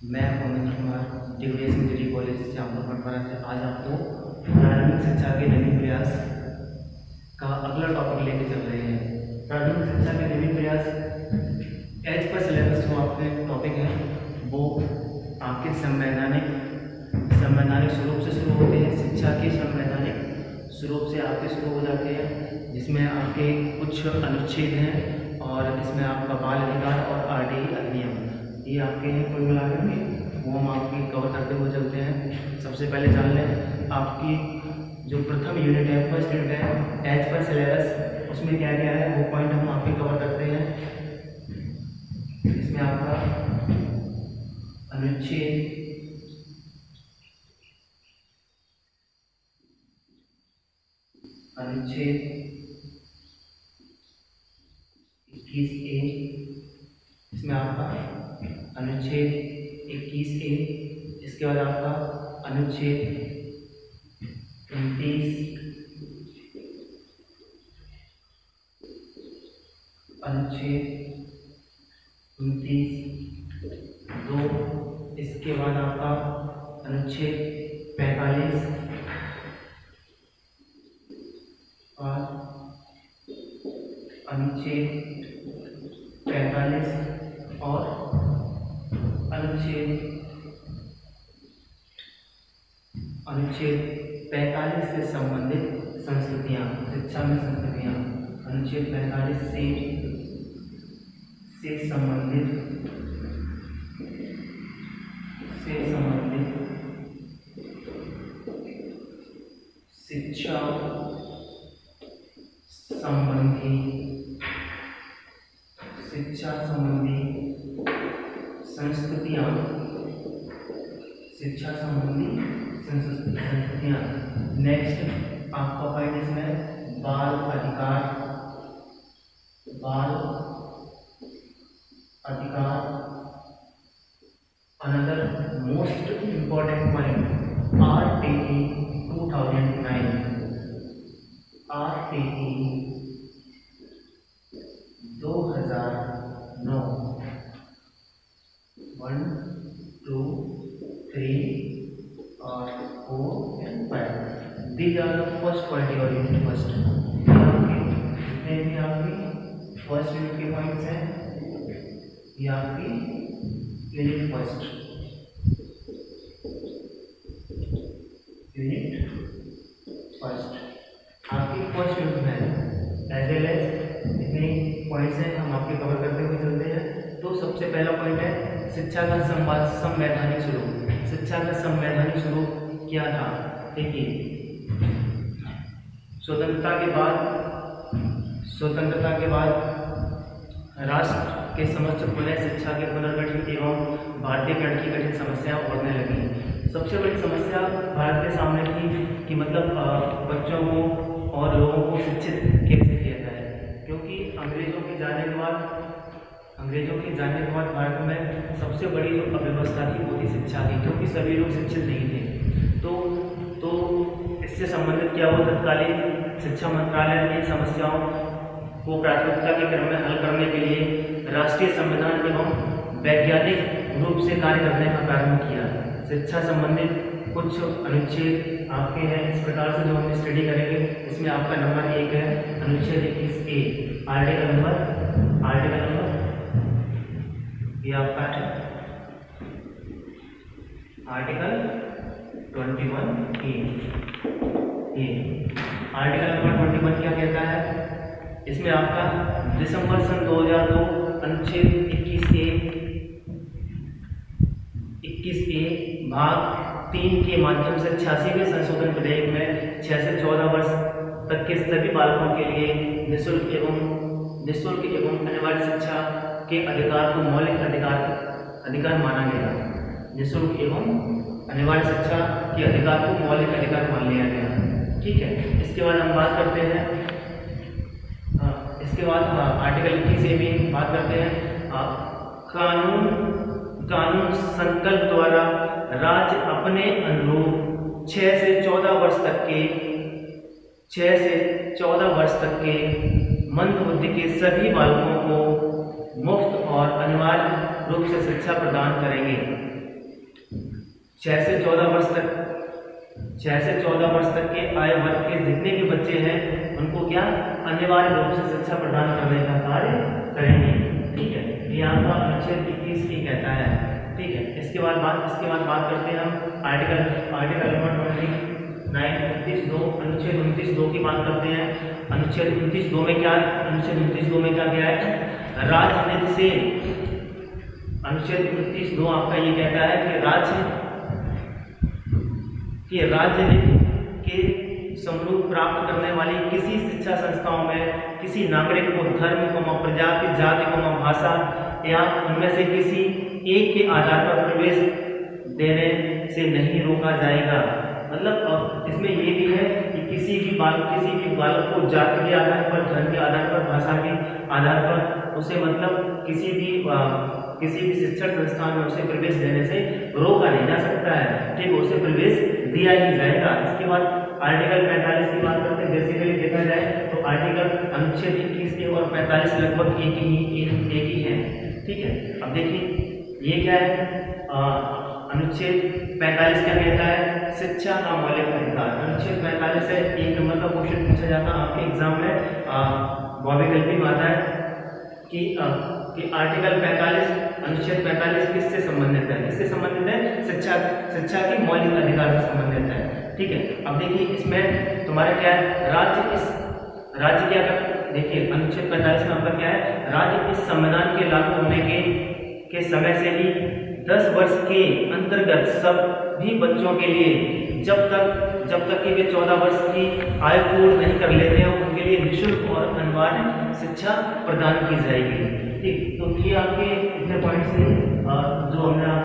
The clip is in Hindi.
मैं अमित कुमार डिग्री कॉलेज से आज आपको प्रारंभिक शिक्षा के नवीन प्रयास का अगला टॉपिक लेके चल रहे हैं। प्रारंभिक शिक्षा के नवीन प्रयास एज पर सिलेबस जो आपके टॉपिक है वो आपके संवैधानिक स्वरूप से शुरू होते हैं। शिक्षा के संवैधानिक स्वरूप से आपके शुरू हो जाते हैं, जिसमें आपके कुछ अनुच्छेद हैं और इसमें आपका बाल अधिकार और आरटीई अधिनियम ये आपके हैं। कुल मिलाकर के वो हम आपकी कवर करते हुए चलते हैं। सबसे पहले जान लें आपकी जो प्रथम यूनिट है, फर्स्ट यूनिट है एज पर सिलेबस, उसमें क्या क्या है वो पॉइंट हम आपके कवर करते हैं। इसमें आपका अनुच्छेद अनुच्छेद 21A, इसमें आपका अनुच्छेद 21A, इसके बाद आपका अनुच्छेद 29, अनुच्छेद 29(2), इसके बाद आपका अनुच्छेद 45 और अनुच्छेद 45 और अनुच्छेद 45 से संबंधित संस्कृतियाँ, शिक्षा में संस्कृतियाँ, अनुच्छेद 45 से संबंधित शिक्षा संबंधी संस्कृतियाँ, शिक्षा संबंधी संस्कृतियाँ। नेक्स्ट आपका पॉइंट इसमें बाल अधिकार, another most important point RTE 2009, RTE 2009, 1, 2, 3 और 4 and 5। These are the first point your unit first। जितने भी आपकी फर्स्ट यूनिट के पॉइंट्स हैं ये आपकी यूनिट फर्स्ट आपकी फर्स्ट यूनिट में एज वेल एज जितने पॉइंट्स हैं हम आपके कवर करते हुए चलते हैं। तो सबसे पहला पॉइंट है शिक्षा का संवैधानिक स्वरूप। शिक्षा का संवैधानिक स्वरूप क्या था? देखिए, स्वतंत्रता के बाद राष्ट्र के समक्ष पुनः शिक्षा के पुनर्गठन एवं भारतीयकरण की कठिन समस्याएं उभरने लगी। सबसे बड़ी समस्या भारत के सामने थी कि मतलब बच्चों को और लोगों को शिक्षित कैसे किया जाए, क्योंकि अंग्रेजों के जाने के बाद भारत में सबसे बड़ी जो अव्यवस्था थी वो थी शिक्षा की, क्योंकि सभी लोग शिक्षित नहीं थे। तो इससे संबंधित क्या हुआ, तत्कालीन शिक्षा मंत्रालय ने समस्याओं को प्राथमिकता के क्रम में हल करने के लिए राष्ट्रीय संविधान एवं वैज्ञानिक रूप से कार्य करने का प्रारंभ किया। शिक्षा संबंधित कुछ अनुच्छेद आपके हैं इस प्रकार से जो हम स्टडी करेंगे। इसमें आपका नंबर 1 है अनुच्छेद 21A, आर्टिकल नंबर ये आपका है आर्टिकल 21A। ये आर्टिकल नंबर 21 क्या कहता है? इसमें आपका दिसंबर सन 2002 अनुच्छेद 21A भाग 3 के माध्यम से 86वें संशोधन विधेयक में 6 से 14 वर्ष तक के सभी बालकों के लिए निःशुल्क एवं अनिवार्य शिक्षा के अधिकार को मौलिक अधिकार माना गया। निःशुल्क एवं अनिवार्य शिक्षा के अधिकार को मौलिक अधिकार मान लिया गया। ठीक है, इसके बाद हम बात करते हैं आर्टिकल 21A में बात करते हैं कानून संकल्प द्वारा राज्य अपने अनुरूप 6 से 14 वर्ष तक के मंदबुद्धि के सभी बालकों को मुफ्त और अनिवार्य रूप से शिक्षा प्रदान करेंगे। 6 से 14 वर्ष तक 6 से 14 वर्ष तक के आयु वर्ग के जितने भी बच्चे हैं उनको क्या अनिवार्य रूप से शिक्षा प्रदान करने का कार्य करेंगे। ठीक है, ये आपका अनुच्छेद 21 ही कहता है। ठीक है, इसके बाद बात करते हैं हम आर्टिकल नंबर 29(2) अनुच्छेद 29(2) की बात करते हैं। अनुच्छेद 29(2) में क्या है? राजनीति से अनुच्छेद 29(2) आपका ये कहता है कि राजनीति के समरूप प्राप्त करने वाली किसी शिक्षा संस्थाओं में किसी नागरिक को धर्म, प्रजाति, जाति, भाषा या उनमें से किसी एक के आधार पर प्रवेश देने से नहीं रोका जाएगा। मतलब इसमें ये भी है कि किसी भी बालक को जाति के आधार पर, धर्म के आधार पर, भाषा के आधार पर उसे मतलब किसी भी शिक्षण संस्थान में उसे प्रवेश देने से रोका नहीं जा सकता है। ठीक, उसे प्रवेश दिया ही जाएगा। इसके बाद आर्टिकल 45 की बात करते हैं। बेसिकली देखा जाए तो अनुच्छेद 21 और 45 लगभग एक ही है। ठीक है, अब देखिए ये क्या है। अनुच्छेद 45 क्या कहता है? शिक्षा का मौलिक अधिकार। अनुच्छेद 45 से 1 नंबर का क्वेश्चन पूछा जाता है आपके एग्जाम में। वैकल्पिक में आता है कि आर्टिकल 45 अनुच्छेद 45 किससे संबंधित है? किससे संबंधित है? शिक्षा के मौलिक अधिकार से संबंधित है। ठीक है, अब देखिए इसमें तुम्हारा क्या है? राज्य क्या कर, देखिए अनुच्छेद 45 में आपका क्या है? राज्य इस संविधान के लागू होने के समय से ही 10 वर्ष के अंतर्गत सभी बच्चों के लिए जब तक कि वे 14 वर्ष की आयु पूर्ण नहीं कर लेते हैं उनके लिए निःशुल्क और अनिवार्य शिक्षा प्रदान की जाएगी। ठीक, तो ये आपके इतने पॉइंट्स थे